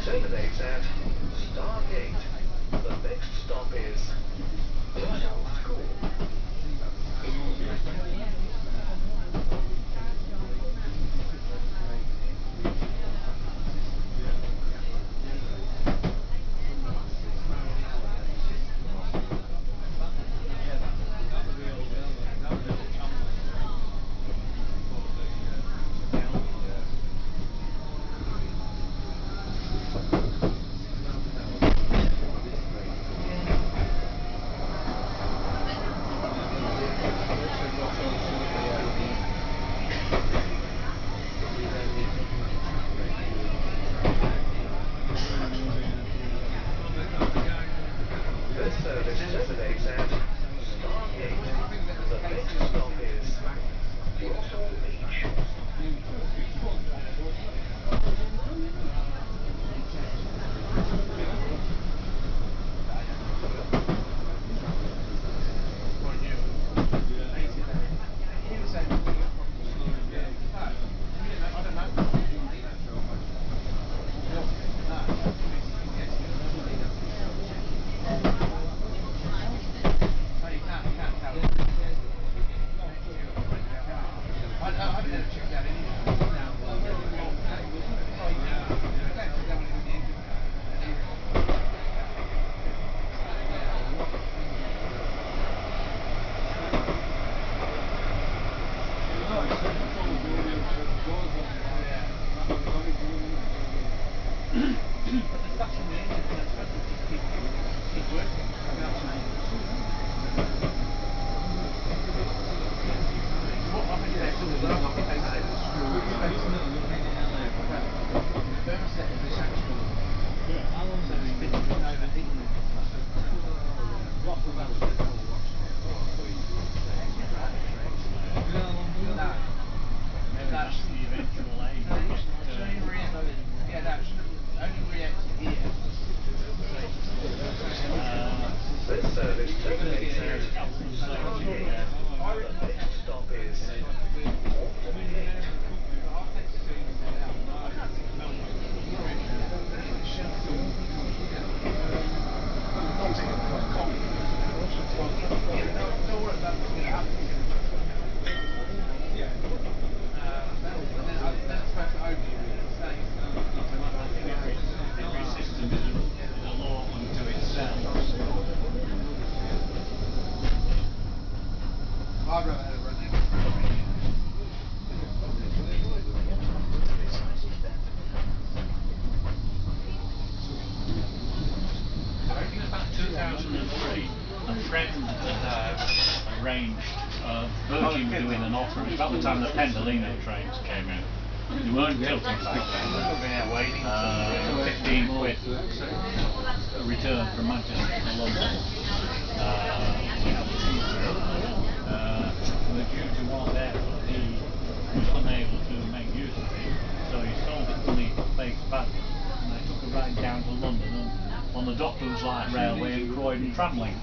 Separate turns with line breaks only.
terminates at Stargate. The next stop is Bristol School. This service terminates at Stargate. The next stop is Rossall Beach. This service terminates at Stargate. The next stop is Orphan Gate.
Every system is a law unto itself.
I'd rather have it running.
I reckon about 2003, a friend had arranged Virgin were doing an offer. It was about the time the Pendolino trains came in. They weren't tilting back then. 15 quid a return from Manchester to London. But due to one error, he was unable to make use of it, so he sold it to me for face value, and I took a ride down to London and on the Docklands Light Railway and Croydon tram link.